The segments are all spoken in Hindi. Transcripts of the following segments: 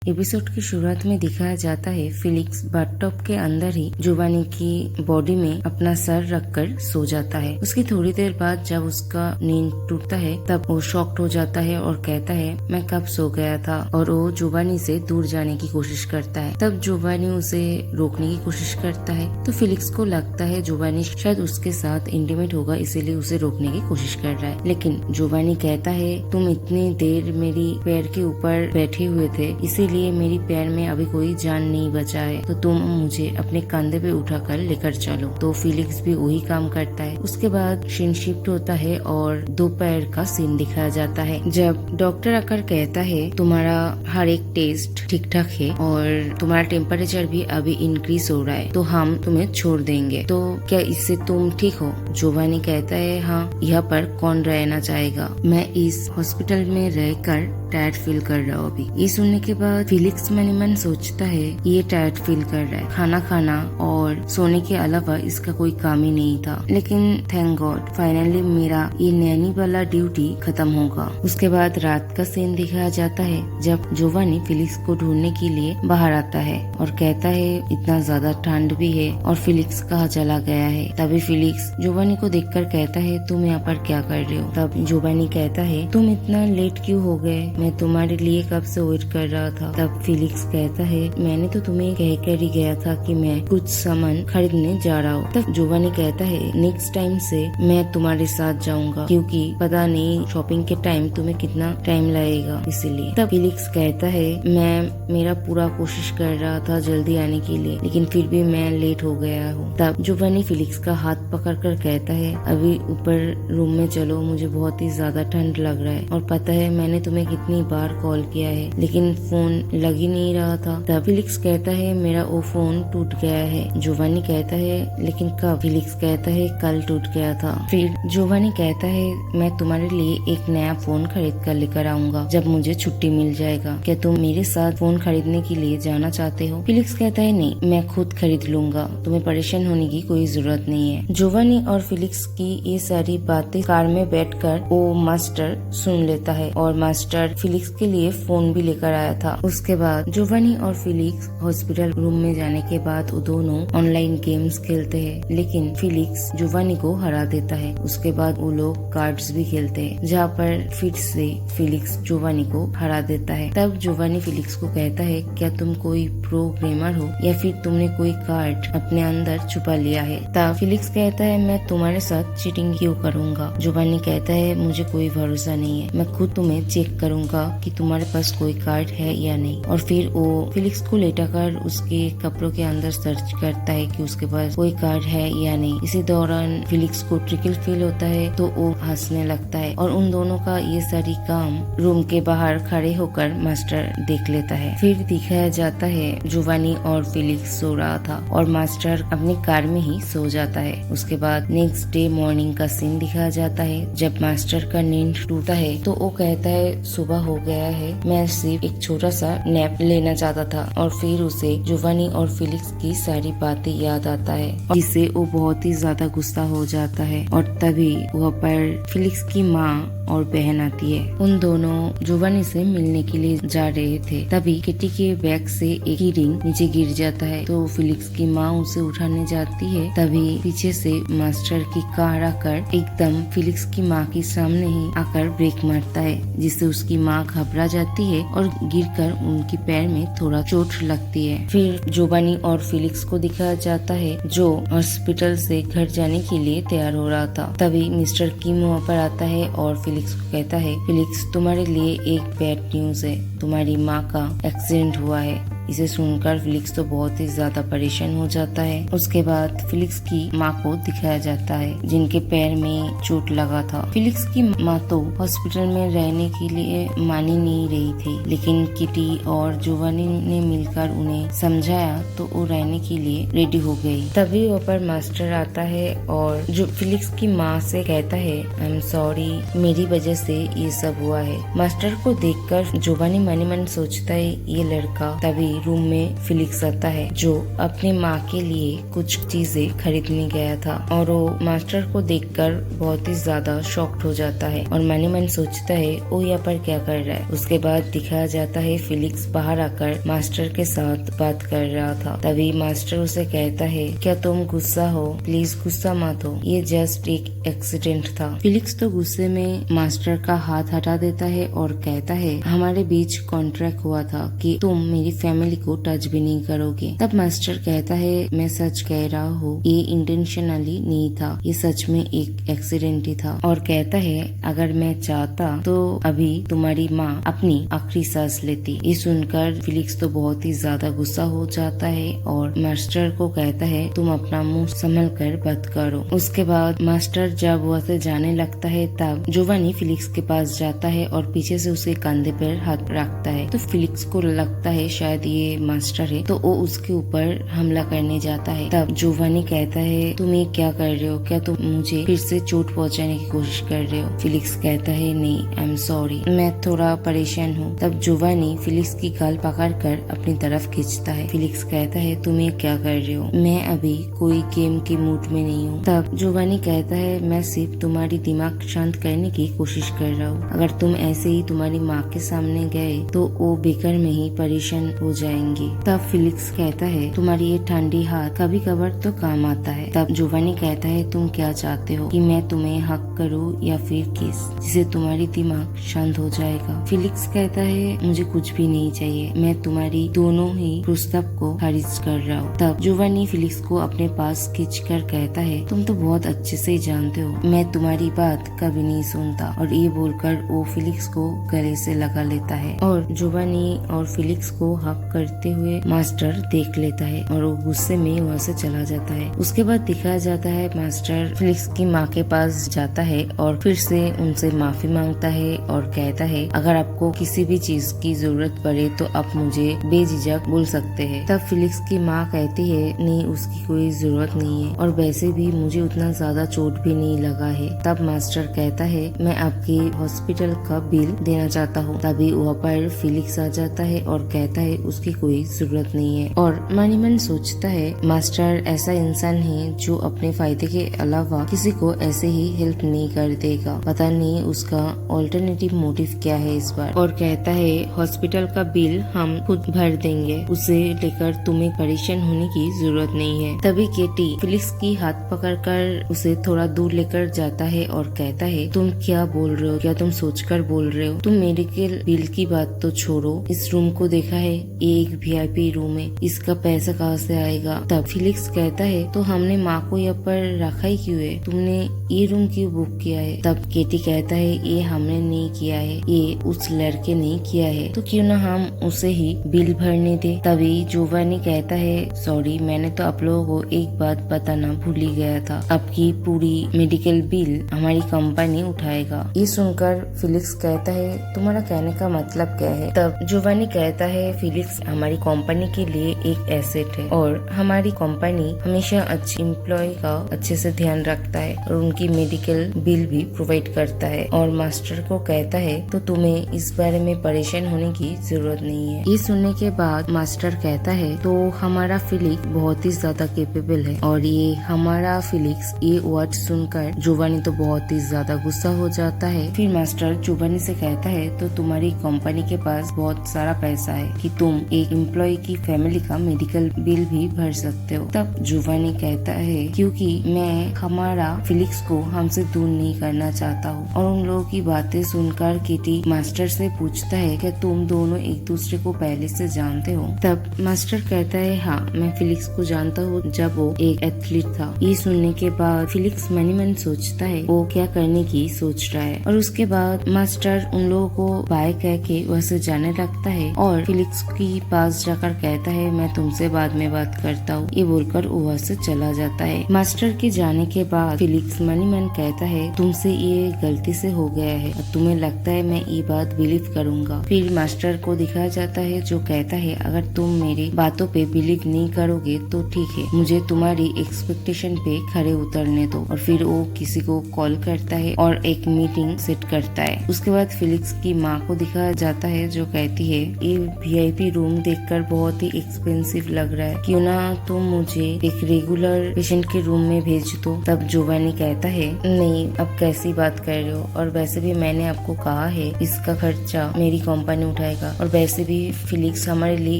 एपिसोड की शुरुआत में दिखाया जाता है फिलिक्स बाथटब के अंदर ही जोवानी की बॉडी में अपना सर रखकर सो जाता है। उसकी थोड़ी देर बाद जब उसका नींद टूटता है तब वो शॉक्ड हो जाता है और कहता है मैं कब सो गया था, और वो जोवानी से दूर जाने की कोशिश करता है। तब जोवानी उसे रोकने की कोशिश करता है तो फिलिक्स को लगता है जोवानी शायद उसके साथ इंटीमेट होगा, इसीलिए उसे रोकने की कोशिश कर रहा है। लेकिन जोवानी कहता है तुम इतनी देर मेरी पैर के ऊपर बैठे हुए थे, इसीलिए मेरी पैर में अभी कोई जान नहीं बचा है, तो तुम मुझे अपने कंधे पे उठाकर लेकर चलो। तो फिलिक्स भी वही काम करता है। उसके बाद सीन शिफ्ट होता है और दोपहर का सीन दिखाया जाता है जब डॉक्टर आकर कहता है तुम्हारा हर एक टेस्ट ठीक ठाक है और तुम्हारा टेम्परेचर भी अभी इंक्रीज हो रहा है, तो हम तुम्हें छोड़ देंगे, तो क्या इससे तुम ठीक हो? जोवानी कहता है हाँ, यहाँ पर कौन रहना चाहेगा, मैं इस हॉस्पिटल में रहकर टायर्ड फील कर रहा हूँ अभी। ये सुनने के बाद फिलिक्स मन ही मन सोचता है ये टायर्ड फील कर रहा है, खाना खाना और सोने के अलावा इसका कोई काम ही नहीं था। लेकिन थैंक गॉड फाइनली मेरा ये नैनी वाला ड्यूटी खत्म होगा। उसके बाद रात का सीन दिखाया जाता है जब जोवानी फिलिक्स को ढूंढने के लिए बाहर आता है और कहता है इतना ज्यादा ठंड भी है और फिलिक्स कहाँ चला गया है। तभी फिलिक्स जोवानी को देखकर कहता है तुम यहाँ पर क्या कर रहे हो? तब जोवानी कहता है तुम इतना लेट क्यों हो गए, मैं तुम्हारे लिए कब से वेट कर रहा था। तब फिलिक्स कहता है मैंने तो तुम्हें कहकर ही गया था कि मैं कुछ सामान खरीदने जा रहा हूँ। तब जोवानी कहता है नेक्स्ट टाइम से मैं तुम्हारे साथ जाऊंगा, क्योंकि पता नहीं शॉपिंग के टाइम तुम्हें कितना टाइम लगेगा, इसीलिए। तब फिलिक्स कहता है मैं मेरा पूरा कोशिश कर रहा था जल्दी आने के लिए, लेकिन फिर भी मैं लेट हो गया हूँ। तब जोवानी फिलिक्स का हाथ पकड़कर कहता है अभी ऊपर रूम में चलो, मुझे बहुत ही ज्यादा ठंड लग रहा है, और पता है मैंने तुम्हें कितनी बार कॉल किया है लेकिन फोन लग ही नहीं रहा था। तब फिलिक्स कहता है मेरा वो फोन टूट गया है। जोवानी कहता है लेकिन कब? फिलिक्स कहता है कल टूट गया था। फिर जोवानी कहता है मैं तुम्हारे लिए एक नया फोन खरीद कर लेकर आऊंगा जब मुझे छुट्टी मिल जाएगा, क्या तुम मेरे साथ फोन खरीदने के लिए जाना चाहते हो? फिलिक्स कहता है नहीं, मैं खुद खरीद लूंगा, तुम्हें परेशान होने की कोई जरूरत नहीं है। जोवानी और फिलिक्स की ये सारी बातें कार में बैठकर वो मास्टर सुन लेता है और मास्टर फिलिक्स के लिए फोन भी लेकर आया था। उसके बाद जोवानी और फिलिक्स हॉस्पिटल रूम में जाने के बाद वो दोनों ऑनलाइन गेम्स खेलते हैं, लेकिन फिलिक्स जोवानी को हरा देता है। उसके बाद वो लोग कार्ड्स भी खेलते हैं जहाँ पर फिर से फिलिक्स जोवानी को हरा देता है। तब जोवानी फिलिक्स को कहता है क्या तुम कोई प्रोग्रामर हो या फिर तुमने कोई कार्ड अपने अंदर छुपा लिया है? तब फिलिक्स कहता है मैं तुम्हारे साथ चीटिंग क्यों करूँगा? जोवानी कहता है मुझे कोई भरोसा नहीं है, मैं खुद तुम्हें चेक करूंगा कि तुम्हारे पास कोई कार्ड है या नहीं। और फिर वो फिलिक्स को लेटाकर उसके कपड़ों के अंदर सर्च करता है कि उसके पास कोई कार्ड है या नहीं। इसी दौरान फिलिक्स को ट्रिकल फील होता है तो वो हंसने लगता है और उन दोनों का ये सारी काम रूम के बाहर खड़े होकर मास्टर देख लेता है। फिर दिखाया जाता है जोवानी और फिलिक्स सो रहा था और मास्टर अपनी कार में ही सो जाता है। उसके बाद नेक्स्ट डे मॉर्निंग का सीन दिखाया जाता है जब मास्टर का नींद टूटा है तो वो कहता है सुबह हो गया है, मैं सिर्फ एक छोटा सा नैप लेना चाहता था। और फिर उसे जोवानी और फिलिक्स की सारी बातें याद आता है जिससे वो बहुत ही ज्यादा गुस्सा हो जाता है। और तभी वहाँ पर फिलिक्स की माँ और बहन आती है। उन दोनों जोवानी से मिलने के लिए जा रहे थे। तभी किटी के बैग से एक ही रिंग नीचे गिर जाता है तो फिलिक्स की माँ उसे उठाने जाती है। तभी पीछे से मास्टर की कार आकर एकदम फिलिक्स की माँ के सामने ही आकर ब्रेक मारता है, जिससे उसकी माँ घबरा जाती है और गिरकर उनकी पैर में थोड़ा चोट लगती है। फिर जोवानी और फिलिक्स को दिखाया जाता है जो हॉस्पिटल से घर जाने के लिए तैयार हो रहा था। तभी मिस्टर किम वहाँ पर आता है और फिलिक्स को कहता है फिलिक्स तुम्हारे लिए एक बैड न्यूज है, तुम्हारी माँ का एक्सीडेंट हुआ है। इसे सुनकर फिलिक्स तो बहुत ही ज्यादा परेशान हो जाता है। उसके बाद फिलिक्स की माँ को दिखाया जाता है जिनके पैर में चोट लगा था। फिलिक्स की माँ तो हॉस्पिटल में रहने के लिए मान ही नहीं रही थी, लेकिन किटी और जोवानी ने मिलकर उन्हें समझाया तो वो रहने के लिए रेडी हो गई। तभी वहाँ पर मास्टर आता है और जो फिलिक्स की माँ से कहता है आई एम सॉरी, मेरी वजह से ये सब हुआ है। मास्टर को देखकर जोवानी मन ही मन सोचता है ये लड़का। तभी रूम में फिलिक्स आता है जो अपनी माँ के लिए कुछ चीजें खरीदने गया था और वो मास्टर को देखकर बहुत ही ज्यादा शॉक्ड हो जाता है और मन ही मन सोचता है वो यहाँ पर क्या कर रहा है। उसके बाद दिखाया जाता है फिलिक्स बाहर आकर मास्टर के साथ बात कर रहा था। तभी मास्टर उसे कहता है क्या तुम गुस्सा हो, प्लीज गुस्सा मत हो, ये जस्ट एक एक्सीडेंट था। फिलिक्स तो गुस्से में मास्टर का हाथ हटा देता है और कहता है हमारे बीच कॉन्ट्रैक्ट हुआ था कि तुम मेरी फैमिली को टच भी नहीं करोगे। तब मास्टर कहता है मैं सच कह रहा हूँ, ये इंटेंशनली नहीं था, ये सच में एक एक्सीडेंट ही था। और कहता है अगर मैं चाहता तो अभी तुम्हारी माँ अपनी आखिरी सांस लेती। ये सुनकर फिलिक्स तो बहुत ही ज्यादा गुस्सा हो जाता है और मास्टर को कहता है तुम अपना मुंह संभल कर बात करो। उसके बाद मास्टर जब वहाँ से जाने लगता है तब जोवानी फिलिक्स के पास जाता है और पीछे से उसके कंधे पर हाथ रखता है। तो फिलिक्स को लगता है शायद ये मास्टर है, तो वो उसके ऊपर हमला करने जाता है। तब जोवानी कहता है तुम ये क्या कर रहे हो, क्या तुम मुझे फिर से चोट पहुंचाने की कोशिश कर रहे हो। फिलिक्स कहता है नहीं, आई एम सॉरी, मैं थोड़ा परेशान हूँ। तब जोवानी फिलिक्स की गाल पकड़कर अपनी तरफ खींचता है। फिलिक्स कहता है तुम ये क्या कर रहे हो, मैं अभी कोई गेम के मूड में नहीं हूँ। तब जोवानी कहता है मैं सिर्फ तुम्हारी दिमाग शांत करने की कोशिश कर रहा हूँ, अगर तुम ऐसे ही तुम्हारी माँ के सामने गए तो वो बेकार में ही परेशान हो जाएंगे। तब फिलिक्स कहता है तुम्हारी ये ठंडी हाथ कभी कभार तो काम आता है। तब जोवानी कहता है तुम क्या चाहते हो कि मैं तुम्हें हक करूँ या फिर किस, जिससे तुम्हारी दिमाग शांत हो जाएगा। फिलिक्स कहता है मुझे कुछ भी नहीं चाहिए, मैं तुम्हारी दोनों ही प्रस्ताव को खारिज कर रहा हूँ। तब जोवानी फिलिक्स को अपने पास खींचकर कहता है तुम तो बहुत अच्छे से जानते हो मैं तुम्हारी बात कभी नहीं सुनता। और ये बोलकर वो फिलिक्स को गले से लगा लेता है और जोवानी और फिलिक्स को हक करते हुए मास्टर देख लेता है और वो गुस्से में वहाँ से चला जाता है। उसके बाद दिखाया जाता है मास्टर फिलिक्स की माँ के पास जाता है और फिर से उनसे माफी मांगता है और कहता है अगर आपको किसी भी चीज की जरूरत पड़े तो आप मुझे बेझिझक बोल सकते हैं। तब फिलिक्स की माँ कहती है नहीं, उसकी कोई जरूरत नहीं है और वैसे भी मुझे उतना ज्यादा चोट भी नहीं लगा है। तब मास्टर कहता है मैं आपकी हॉस्पिटल का बिल देना चाहता हूँ। तभी वहाँ पर फिलिक्स आ जाता है और कहता है उसकी कोई जरूरत नहीं है और मन ही मन सोचता है मास्टर ऐसा इंसान है जो अपने फायदे के अलावा किसी को ऐसे ही हेल्प नहीं कर देगा, पता नहीं उसका ऑल्टरनेटिव मोटिव क्या है इस बार। और कहता है हॉस्पिटल का बिल हम खुद भर देंगे, उसे लेकर तुम्हें परेशान होने की जरूरत नहीं है। तभी केटी फिलिक्स की हाथ पकड़कर उसे थोड़ा दूर लेकर जाता है और कहता है तुम क्या बोल रहे हो, क्या तुम सोचकर बोल रहे हो, तुम मेडिकल बिल की बात तो छोड़ो, इस रूम को देखा है, ये एक VIP रूम है, इसका पैसा कहाँ से आएगा। तब फिलिक्स कहता है तो हमने माँ को यहाँ पर रखा ही क्यों है, तुमने ये रूम क्यों बुक किया है। तब केटी कहता है ये हमने नहीं किया है, ये उस लड़के ने किया है, तो क्यों ना हम उसे ही बिल भरने दे। तभी जोवानी कहता है सॉरी, मैंने तो आप लोगों को एक बात बताना भूल ही गया था, आपकी पूरी मेडिकल बिल हमारी कंपनी उठाएगा। ये सुनकर फिलिक्स कहता है तुम्हारा कहने का मतलब क्या है। तब जोवानी कहता है फिलिक्स हमारी कंपनी के लिए एक एसेट है और हमारी कंपनी हमेशा अच्छे एम्प्लॉय का अच्छे से ध्यान रखता है और उनकी मेडिकल बिल भी प्रोवाइड करता है। और मास्टर को कहता है तो तुम्हें इस बारे में परेशान होने की जरूरत नहीं है। ये सुनने के बाद मास्टर कहता है तो हमारा फिलिक्स बहुत ही ज्यादा कैपेबल है। और ये हमारा फिलिक्स ये वर्ड सुनकर जोवानी तो बहुत ही ज्यादा गुस्सा हो जाता है। फिर मास्टर जोवानी से कहता है तो तुम्हारी कंपनी के पास बहुत सारा पैसा है कि तुम एक एम्प्लॉय की फैमिली का मेडिकल बिल भी भर सकते हो। तब जोवानी कहता है क्योंकि मैं हमारा फिलिक्स को हमसे दूर नहीं करना चाहता हूँ। और उन लोगों की बातें सुनकर किटी मास्टर से पूछता है क्या तुम दोनों एक दूसरे को पहले से जानते हो। तब मास्टर कहता है हाँ, मैं फिलिक्स को जानता हूँ जब वो एक एथलीट था। ये सुनने के बाद फिलिक्स मन ही मन सोचता है वो क्या करने की सोच रहा है। और उसके बाद मास्टर उन लोगों को बाय कह के वहाँ से जाने लगता है और फिलिक्स के पास जाकर कहता है मैं तुमसे बाद में बात करता हूँ। ये बोलकर वो वहाँ से चला जाता है। मास्टर के जाने के बाद फिलिक्स मन जोवानी मैन कहता है तुमसे ये गलती से हो गया है और तुम्हें लगता है मैं ये बात बिलीव करूंगा। फिर मास्टर को दिखाया जाता है जो कहता है अगर तुम मेरी बातों पे बिलीव नहीं करोगे तो ठीक है, मुझे तुम्हारी एक्सपेक्टेशन पे खड़े उतरने दो। और फिर वो किसी को कॉल करता है और एक मीटिंग सेट करता है। उसके बाद फिलिक्स की माँ को दिखाया जाता है जो कहती है ये VIP रूम देखकर बहुत ही एक्सपेंसिव लग रहा है, क्यों ना तुम मुझे एक रेगुलर पेशेंट के रूम में भेज दो। तब जोवानी कहता है नहीं, अब कैसी बात कर रहे हो, और वैसे भी मैंने आपको कहा है इसका खर्चा मेरी कंपनी उठाएगा, और वैसे भी फिलिक्स हमारे लिए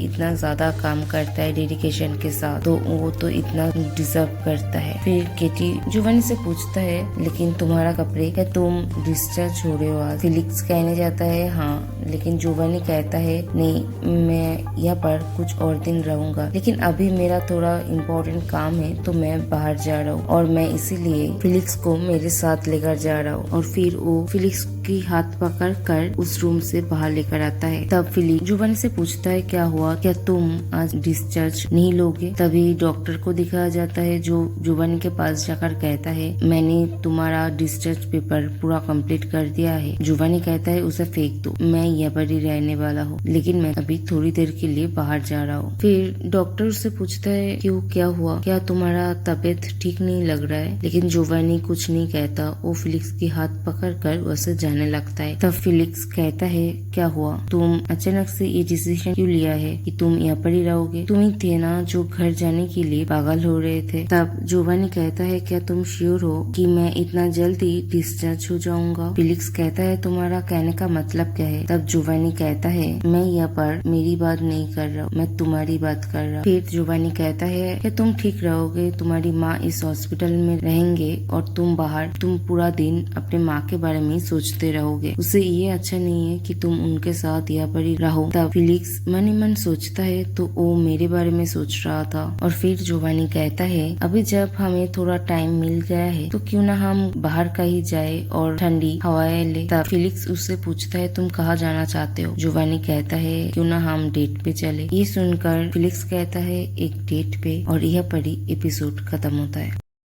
इतना ज्यादा काम करता है डेडिकेशन के साथ, तो वो तो इतना डिजर्व करता है। फिर केटी जोवानी से पूछता है लेकिन तुम्हारा कपड़े, क्या तुम डिस्चार्ज हो रहे हो आज? फिलिक्स कहने जाता है हाँ, लेकिन जोवानी कहता है नहीं, मैं यहाँ पर कुछ और दिन रहूंगा, लेकिन अभी मेरा थोड़ा इम्पोर्टेंट काम है तो मैं बाहर जा रहा हूँ और मैं इसीलिए फिलिक्स को मेरे साथ लेकर जा रहा हूँ। और फिर वो फिलिक्स की हाथ पकड़ कर उस रूम से बाहर लेकर आता है। तब फिलिक्स जोवानी से पूछता है क्या हुआ, क्या तुम आज डिस्चार्ज नहीं लोगे? तभी डॉक्टर को दिखाया जाता है जो जोवानी के पास जाकर कहता है मैंने तुम्हारा डिस्चार्ज पेपर पूरा कंप्लीट कर दिया है। जोवानी कहता है उसे फेंक दो, मैं यहाँ पर ही रहने वाला हूँ, लेकिन मैं अभी थोड़ी देर के लिए बाहर जा रहा हूँ। फिर डॉक्टर उससे पूछता है क्यों, क्या हुआ, क्या तुम्हारा तबीयत ठीक नहीं लग रहा है? लेकिन जोवानी कुछ नहीं कहता, वो फिलिक्स की हाथ पकड़ कर वैसे जाने लगता है। तब फिलिक्स कहता है क्या हुआ, तुम अचानक से ये डिसीजन क्यों लिया है कि तुम यहाँ पर ही रहोगे? तुम ही थे ना जो घर जाने के लिए पागल हो रहे थे। तब जोवानी कहता है क्या तुम श्योर हो कि मैं इतना जल्दी डिस्चार्ज हो जाऊंगा? फिलिक्स कहता है तुम्हारा कहने का मतलब क्या है? तब जोवानी कहता है मैं यहाँ पर मेरी बात नहीं कर रहा हूँ, मैं तुम्हारी बात कर रहा हूँ। फिर जोवानी कहता है कि तुम ठीक रहोगे, तुम्हारी माँ इस हॉस्पिटल में रहेंगे और तुम बाहर, तुम पूरा दिन अपने माँ के बारे में सोचते रहोगे, उसे ये अच्छा नहीं है कि तुम उनके साथ यहाँ पर ही रहो। तब फिलिक्स मन ही मन सोचता है तो वो मेरे बारे में सोच रहा था। और फिर जोवानी कहता है अभी जब हमें थोड़ा टाइम मिल गया है तो क्यों ना हम बाहर कहीं जाए और ठंडी हवाएं ले। तब फिलिक्स उससे पूछता है तुम कहाँ जाना चाहते हो? जोवानी कहता है क्यों ना हम डेट पे चले। ये सुनकर फिलिक्स कहता है एक डेट पे, और यह पर ही एपिसोड खत्म होता है।